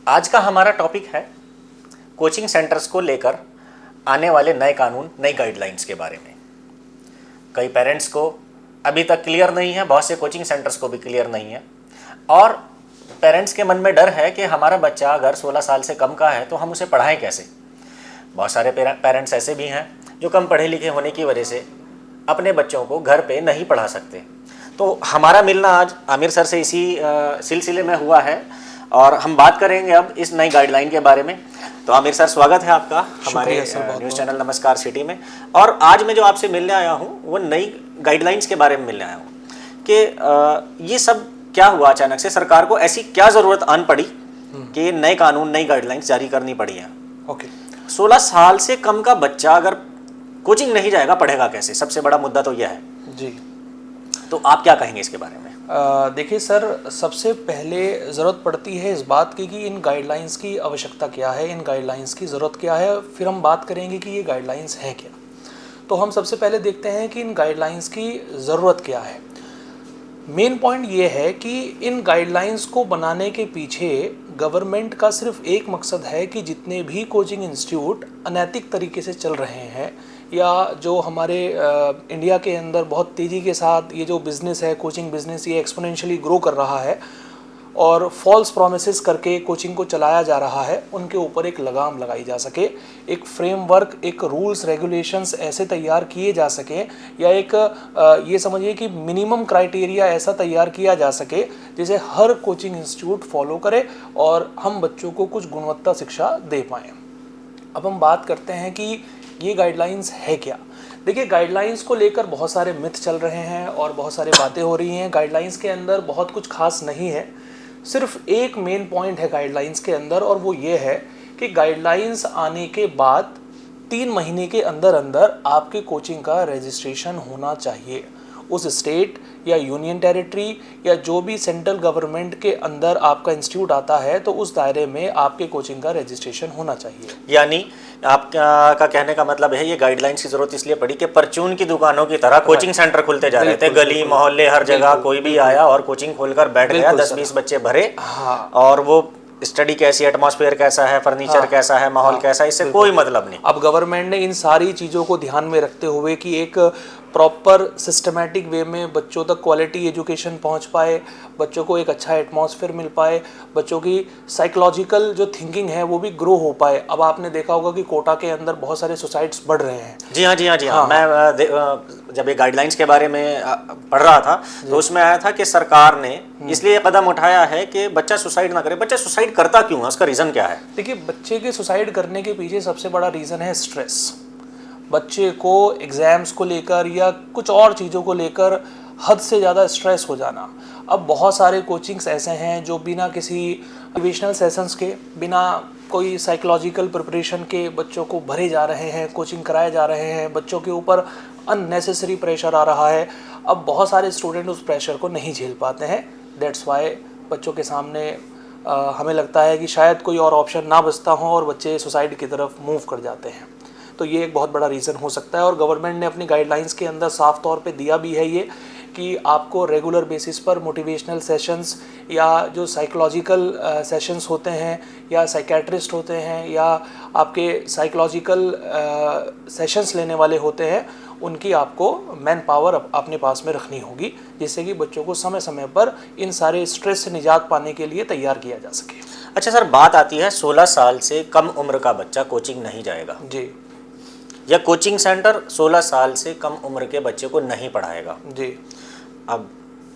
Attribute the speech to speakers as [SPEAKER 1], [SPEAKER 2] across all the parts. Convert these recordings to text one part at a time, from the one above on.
[SPEAKER 1] आज का हमारा टॉपिक है कोचिंग सेंटर्स को लेकर आने वाले नए कानून, नई गाइडलाइंस के बारे में। कई पेरेंट्स को अभी तक क्लियर नहीं है, बहुत से कोचिंग सेंटर्स को भी क्लियर नहीं है, और पेरेंट्स के मन में डर है कि हमारा बच्चा अगर 16 साल से कम का है तो हम उसे पढ़ाएं कैसे। बहुत सारे पेरेंट्स ऐसे भी हैं जो कम पढ़े लिखे होने की वजह से अपने बच्चों को घर पे नहीं पढ़ा सकते। तो हमारा मिलना आज आमिर सर से इसी सिलसिले में हुआ है और हम बात करेंगे अब इस नई गाइडलाइन के बारे में। तो आमिर सर, स्वागत है आपका हमारे न्यूज़ चैनल नमस्कार सिटी में। और आज मैं जो आपसे मिलने आया हूँ वो नई गाइडलाइंस के बारे में मिलने आया हूँ कि ये सब क्या हुआ, अचानक से सरकार को ऐसी क्या ज़रूरत आन पड़ी कि नए कानून, नई गाइडलाइंस जारी करनी पड़ी है।
[SPEAKER 2] ओके,
[SPEAKER 1] 16 साल से कम का बच्चा अगर कोचिंग नहीं जाएगा, पढ़ेगा कैसे? सबसे बड़ा मुद्दा तो यह है
[SPEAKER 2] जी।
[SPEAKER 1] तो आप क्या कहेंगे इसके बारे में?
[SPEAKER 2] देखिए सर, सबसे पहले ज़रूरत पड़ती है इस बात की कि इन गाइडलाइंस की आवश्यकता क्या है, इन गाइडलाइंस की ज़रूरत क्या है, फिर हम बात करेंगे कि ये गाइडलाइंस हैं क्या। तो हम सबसे पहले देखते हैं कि इन गाइडलाइंस की ज़रूरत क्या है। मेन पॉइंट ये है कि इन गाइडलाइंस को बनाने के पीछे गवर्नमेंट का सिर्फ एक मकसद है कि जितने भी कोचिंग इंस्टीट्यूट अनैतिक तरीके से चल रहे हैं या जो हमारे इंडिया के अंदर बहुत तेज़ी के साथ ये जो बिज़नेस है, कोचिंग बिज़नेस, ये एक्सपोनेंशियली ग्रो कर रहा है और फॉल्स प्रॉमिसेस करके कोचिंग को चलाया जा रहा है, उनके ऊपर एक लगाम लगाई जा सके, एक फ्रेमवर्क, एक रूल्स रेगुलेशंस ऐसे तैयार किए जा सके, या एक ये समझिए कि मिनिमम क्राइटेरिया ऐसा तैयार किया जा सके जिसे हर कोचिंग इंस्टीट्यूट फॉलो करे और हम बच्चों को कुछ गुणवत्ता शिक्षा दे पाएँ। अब हम बात करते हैं कि ये गाइडलाइंस है क्या। देखिए, गाइडलाइंस को लेकर बहुत सारे मिथ चल रहे हैं और बहुत सारी बातें हो रही हैं। गाइडलाइंस के अंदर बहुत कुछ खास नहीं है, सिर्फ एक मेन पॉइंट है गाइडलाइंस के अंदर, और वो ये है कि गाइडलाइंस आने के बाद 3 महीने के अंदर अंदर आपके कोचिंग का रजिस्ट्रेशन होना चाहिए। उस स्टेट या यूनियन टेरिटरी या जो भी सेंट्रल गवर्नमेंट के अंदर आपका इंस्टीट्यूट आता है तो उस दायरे में आपके कोचिंग का रजिस्ट्रेशन होना चाहिए।
[SPEAKER 1] यानी आपका कहने का मतलब है ये गाइडलाइंस की जरूरत इसलिए पड़ी कि परचून की दुकानों की तरह कोचिंग सेंटर खुलते जा रहे थे, गली मोहल्ले हर जगह कोई भी आया और कोचिंग खोलकर बैठ गया, 10-20 बच्चे भरे।
[SPEAKER 2] हाँ।
[SPEAKER 1] और वो स्टडी कैसी, एटमॉस्फेयर कैसा है, फर्नीचर कैसा है, माहौल कैसा है, इससे कोई मतलब नहीं।
[SPEAKER 2] अब गवर्नमेंट ने इन सारी चीज़ों को ध्यान में रखते हुए कि एक प्रॉपर सिस्टमेटिक वे में बच्चों तक क्वालिटी एजुकेशन पहुंच पाए, बच्चों को एक अच्छा एटमॉस्फेयर मिल पाए, बच्चों की साइकोलॉजिकल जो थिंकिंग है वो भी ग्रो हो पाए। अब आपने देखा होगा कि कोटा के अंदर बहुत सारे सुसाइड्स बढ़ रहे हैं।
[SPEAKER 1] जी हाँ। मैं जब ये गाइडलाइंस के बारे में पढ़ रहा था तो उसमें आया था कि सरकार ने इसलिए कदम उठाया है कि बच्चा सुसाइड ना करे। बच्चा सुसाइड करता क्यों है, उसका रीज़न क्या है?
[SPEAKER 2] देखिए, बच्चे के सुसाइड करने के पीछे सबसे बड़ा रीज़न है स्ट्रेस। बच्चे को एग्ज़ाम्स को लेकर या कुछ और चीज़ों को लेकर हद से ज़्यादा स्ट्रेस हो जाना। अब बहुत सारे कोचिंग्स ऐसे हैं जो बिना किसी मोटिवेशनल सेशंस के, बिना कोई साइकोलॉजिकल प्रिपरेशन के बच्चों को भरे जा रहे हैं, कोचिंग कराए जा रहे हैं, बच्चों के ऊपर अननेसेसरी प्रेशर आ रहा है। अब बहुत सारे स्टूडेंट उस प्रेशर को नहीं झेल पाते हैं। दैट्स वाई बच्चों के सामने हमें लगता है कि शायद कोई और ऑप्शन ना बचता हो और बच्चे सुसाइड की तरफ मूव कर जाते हैं। तो ये एक बहुत बड़ा रीज़न हो सकता है और गवर्नमेंट ने अपनी गाइडलाइंस के अंदर साफ तौर पे दिया भी है ये कि आपको रेगुलर बेसिस पर मोटिवेशनल सेशंस या जो साइकोलॉजिकल सेशंस होते हैं या साइकेट्रिस्ट होते हैं या आपके साइकोलॉजिकल सेशंस लेने वाले होते हैं, उनकी आपको मैन पावर अपने पास में रखनी होगी, जिससे कि बच्चों को समय समय पर इन सारे स्ट्रेस से निजात पाने के लिए तैयार किया जा सके।
[SPEAKER 1] अच्छा सर, बात आती है 16 साल से कम उम्र का बच्चा कोचिंग नहीं जाएगा
[SPEAKER 2] जी,
[SPEAKER 1] या कोचिंग सेंटर 16 साल से कम उम्र के बच्चे को नहीं पढ़ाएगा
[SPEAKER 2] जी।
[SPEAKER 1] अब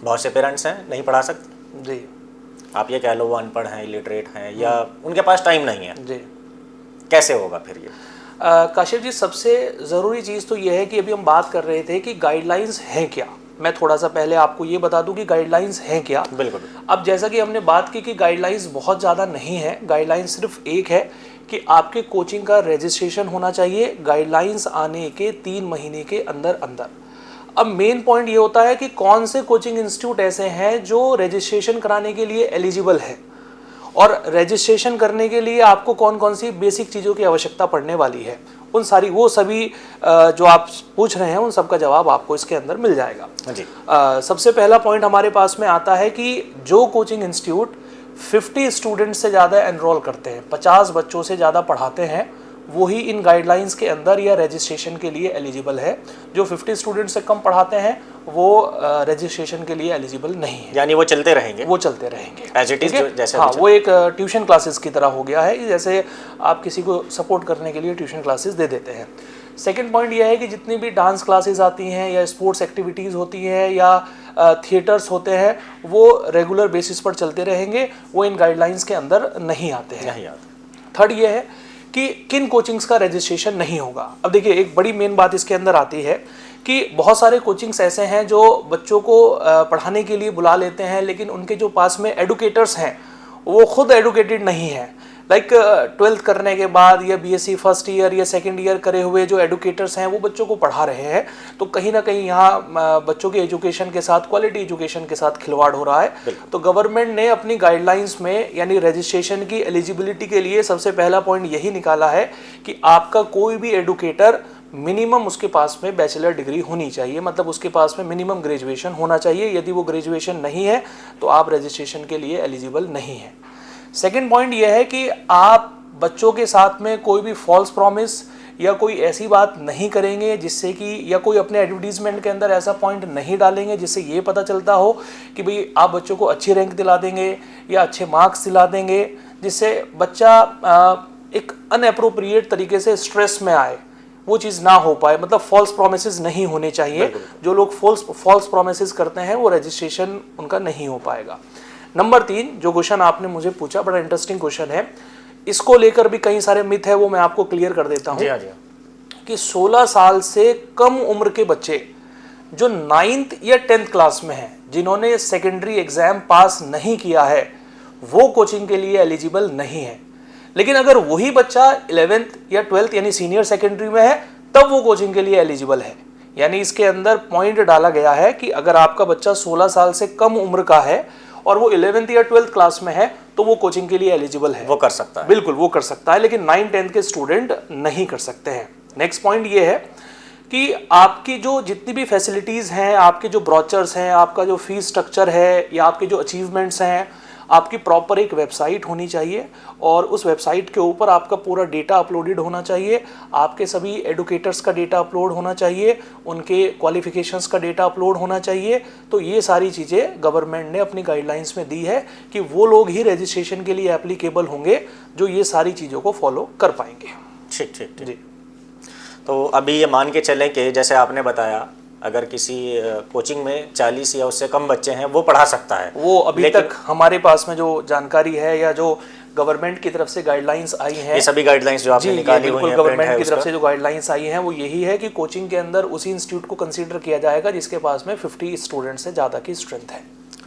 [SPEAKER 1] बहुत से पेरेंट्स हैं नहीं पढ़ा सकते
[SPEAKER 2] जी,
[SPEAKER 1] आप ये कह लो वो अनपढ़ हैं, इलिटरेट हैं, या उनके पास टाइम नहीं है
[SPEAKER 2] जी।
[SPEAKER 1] कैसे होगा फिर ये?
[SPEAKER 2] काशिफ जी, सबसे ज़रूरी चीज़ तो ये है कि अभी हम बात कर रहे थे कि गाइडलाइंस हैं क्या। मैं थोड़ा सा पहले आपको ये बता दूं कि गाइडलाइंस हैं क्या।
[SPEAKER 1] बिल्कुल।
[SPEAKER 2] अब जैसा कि हमने बात की कि गाइडलाइंस बहुत ज़्यादा नहीं है, गाइडलाइंस सिर्फ एक है कि आपके कोचिंग का रजिस्ट्रेशन होना चाहिए गाइडलाइंस आने के 3 महीने के अंदर अंदर। अब मेन पॉइंट ये होता है कि कौन से कोचिंग इंस्टीट्यूट ऐसे हैं जो रजिस्ट्रेशन कराने के लिए एलिजिबल है और रजिस्ट्रेशन करने के लिए आपको कौन कौन सी बेसिक चीज़ों की आवश्यकता पड़ने वाली है। उन सारी वो सभी जो आप पूछ रहे हैं उन सब का जवाब आपको इसके अंदर मिल जाएगा।
[SPEAKER 1] जी।
[SPEAKER 2] सबसे पहला पॉइंट हमारे पास में आता है कि जो कोचिंग इंस्टीट्यूट 50 स्टूडेंट से ज़्यादा एनरोल करते हैं, 50 बच्चों से ज़्यादा पढ़ाते हैं, वही इन गाइडलाइंस के अंदर या रजिस्ट्रेशन के लिए एलिजिबल है। जो 50 स्टूडेंट से कम पढ़ाते हैं वो रजिस्ट्रेशन के लिए एलिजिबल नहीं है।
[SPEAKER 1] यानी वो चलते रहेंगे,
[SPEAKER 2] वो चलते रहेंगे
[SPEAKER 1] एज इट इज, जैसे
[SPEAKER 2] हाँ, वो एक ट्यूशन क्लासेस की तरह हो गया है, जैसे आप किसी को सपोर्ट करने के लिए ट्यूशन क्लासेस दे देते हैं। सेकंड पॉइंट ये है कि जितनी भी डांस क्लासेस आती हैं या स्पोर्ट्स एक्टिविटीज़ होती हैं या थिएटर्स होते हैं, वो रेगुलर बेसिस पर चलते रहेंगे, वो इन गाइडलाइंस के अंदर नहीं आते हैं। थर्ड ये है कि किन कोचिंग्स का रजिस्ट्रेशन नहीं होगा। अब देखिए, एक बड़ी मेन बात इसके अंदर आती है कि बहुत सारे कोचिंग्स ऐसे हैं जो बच्चों को पढ़ाने के लिए बुला लेते हैं, लेकिन उनके जो पास में एडुकेटर्स हैं वो खुद एडुकेटेड नहीं है। लाइक 12th करने के बाद या बीएससी फर्स्ट ईयर या सेकंड ईयर करे हुए जो एडुकेटर्स हैं वो बच्चों को पढ़ा रहे हैं, तो कहीं ना कहीं यहाँ बच्चों के एजुकेशन के साथ, क्वालिटी एजुकेशन के साथ खिलवाड़ हो रहा है। तो गवर्नमेंट ने अपनी गाइडलाइंस में यानी रजिस्ट्रेशन की एलिजिबिलिटी के लिए सबसे पहला पॉइंट यही निकाला है कि आपका कोई भी एडुकेटर मिनिमम उसके पास में बैचलर डिग्री होनी चाहिए, मतलब उसके पास में मिनिमम ग्रेजुएशन होना चाहिए। यदि वो ग्रेजुएशन नहीं है तो आप रजिस्ट्रेशन के लिए एलिजिबल नहीं है। सेकेंड पॉइंट यह है कि आप बच्चों के साथ में कोई भी फॉल्स प्रॉमिस या कोई ऐसी बात नहीं करेंगे जिससे कि, या कोई अपने एडवर्टीजमेंट के अंदर ऐसा पॉइंट नहीं डालेंगे जिससे ये पता चलता हो कि भाई आप बच्चों को अच्छी रैंक दिला देंगे या अच्छे मार्क्स दिला देंगे, जिससे बच्चा एक अनएप्रोप्रिएट तरीके से स्ट्रेस में आए, वो चीज़ ना हो पाए। मतलब फॉल्स प्रोमिसेस नहीं होने चाहिए। जो लोग फॉल्स प्रोमिसेस करते हैं वो रजिस्ट्रेशन उनका नहीं हो पाएगा। नंबर 3, जो क्वेश्चन आपने मुझे पूछा, बड़ा इंटरेस्टिंग क्वेश्चन है, इसको लेकर भी कई सारे मिथ है, वो मैं आपको क्लियर कर देता हूँ कि 16 साल से कम उम्र के बच्चे जो 9th या 10th क्लास में हैं, जिन्होंने सेकेंडरी एग्जाम पास नहीं किया है, वो कोचिंग के लिए एलिजिबल नहीं है। लेकिन अगर वही बच्चा 11th या 12th यानी सीनियर सेकेंडरी में है, तब वो कोचिंग के लिए एलिजिबल है। यानी इसके अंदर पॉइंट डाला गया है कि अगर आपका बच्चा 16 साल से कम उम्र का है और वो 11th या 12th क्लास में है तो वो कोचिंग के लिए एलिजिबल है,
[SPEAKER 1] वो कर सकता है।
[SPEAKER 2] बिल्कुल वो कर सकता है, लेकिन 9th-10th के स्टूडेंट नहीं कर सकते हैं। नेक्स्ट पॉइंट ये है कि आपकी जो जितनी भी फैसिलिटीज़ हैं, आपके जो ब्रोचर्स हैं, आपका जो फीस स्ट्रक्चर है या आपके जो अचीवमेंट्स हैं, आपकी प्रॉपर एक वेबसाइट होनी चाहिए और उस वेबसाइट के ऊपर आपका पूरा डेटा अपलोडेड होना चाहिए। आपके सभी एडुकेटर्स का डेटा अपलोड होना चाहिए, उनके क्वालिफिकेशंस का डेटा अपलोड होना चाहिए। तो ये सारी चीज़ें गवर्नमेंट ने अपनी गाइडलाइंस में दी है कि वो लोग ही रजिस्ट्रेशन के लिए एप्लीकेबल होंगे जो ये सारी चीज़ों को फॉलो कर पाएंगे।
[SPEAKER 1] ठीक ठीक जी। तो अभी ये मान के चलें कि जैसे आपने बताया, अगर किसी कोचिंग में 40 या उससे कम बच्चे हैं वो पढ़ा सकता है।
[SPEAKER 2] वो अभी तक हमारे पास में जो जानकारी है या जो गवर्नमेंट की तरफ से गाइडलाइंस आई हैं,
[SPEAKER 1] ये सभी गाइडलाइंस जो आपने निकाली हुई हैं,
[SPEAKER 2] गवर्नमेंट की तरफ से जो गाइडलाइंस आई हैं वो यही है कि कोचिंग के अंदर उसी इंस्टीट्यूट को कंसीडर किया जाएगा जिसके पास में 50 स्टूडेंट से ज़्यादा की स्ट्रेंथ है।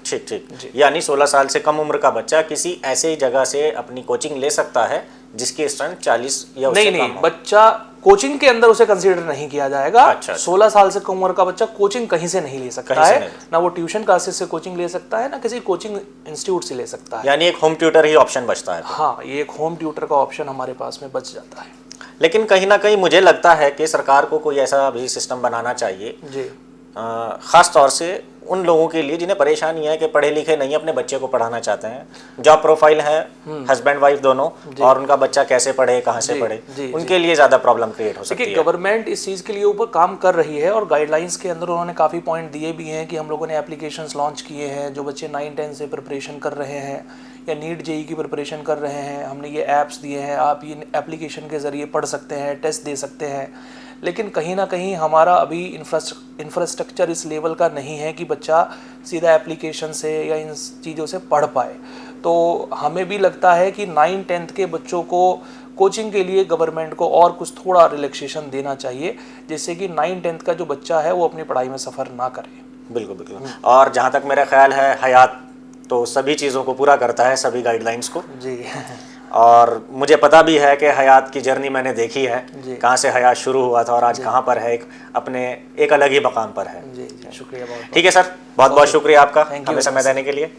[SPEAKER 1] ठीक ठीक। यानी 16 साल से कम उम्र का बच्चा किसी ऐसे जगह से अपनी कोचिंग ले सकता है जिसकी स्ट्रेंथ 40 या उससे कम हो।
[SPEAKER 2] बच्चा कोचिंग के अंदर उसे कंसीडर नहीं किया जाएगा।
[SPEAKER 1] अच्छा।
[SPEAKER 2] 16 साल से कम उम्र का बच्चा कोचिंग कहीं से नहीं ले सकता है, ना वो ट्यूशन क्लासेस से कोचिंग ले सकता है, ना किसी कोचिंग इंस्टीट्यूट से ले सकता है।
[SPEAKER 1] यानी एक होम ट्यूटर ही ऑप्शन बचता है।
[SPEAKER 2] हाँ, ये एक होम ट्यूटर का ऑप्शन हमारे पास में बच जाता है।
[SPEAKER 1] लेकिन कहीं ना कहीं मुझे लगता है कि सरकार को कोई ऐसा भी सिस्टम बनाना चाहिए
[SPEAKER 2] जी,
[SPEAKER 1] खास तौर से उन लोगों के लिए जिन्हें परेशानी है कि पढ़े लिखे नहीं अपने बच्चे को पढ़ाना चाहते हैं, जॉब प्रोफाइल है, हस्बैंड वाइफ दोनों, और उनका बच्चा कैसे पढ़े, कहाँ से पढ़े, उनके लिए ज़्यादा प्रॉब्लम क्रिएट हो सकती है।
[SPEAKER 2] गवर्नमेंट इस चीज़ के लिए ऊपर काम कर रही है और गाइडलाइंस के अंदर उन्होंने काफ़ी पॉइंट दिए भी हैं कि हम लोगों ने एप्लीकेशंस लॉन्च किए हैं। जो बच्चे 9-10 से प्रिपरेशन कर रहे हैं या नीट जेई की प्रिपरेशन कर रहे हैं, हमने ये ऐप्स दिए हैं, आप ये एप्लीकेशन के ज़रिए पढ़ सकते हैं, टेस्ट दे सकते हैं। लेकिन कहीं ना कहीं हमारा अभी इंफ्रास्ट्रक्चर इस लेवल का नहीं है कि बच्चा सीधा एप्लीकेशन से या इन चीज़ों से पढ़ पाए। तो हमें भी लगता है कि 9-10 के बच्चों को कोचिंग के लिए गवर्नमेंट को और कुछ थोड़ा रिलैक्सेशन देना चाहिए, जिससे कि 9-10 का जो बच्चा है वो अपनी पढ़ाई में सफ़र ना करे।
[SPEAKER 1] बिल्कुल बिल्कुल। और जहाँ तक मेरा ख्याल है, हयात तो सभी चीज़ों को पूरा करता है, सभी गाइडलाइंस को
[SPEAKER 2] जी।
[SPEAKER 1] और मुझे पता भी है कि हयात की जर्नी मैंने देखी है, कहाँ से हयात शुरू हुआ था और आज कहाँ पर है, एक अलग ही मकाम पर है।
[SPEAKER 2] जी, शुक्रिया बहुत।
[SPEAKER 1] ठीक है सर, बहुत बहुत शुक्रिया आपका हमें समय देने के लिए।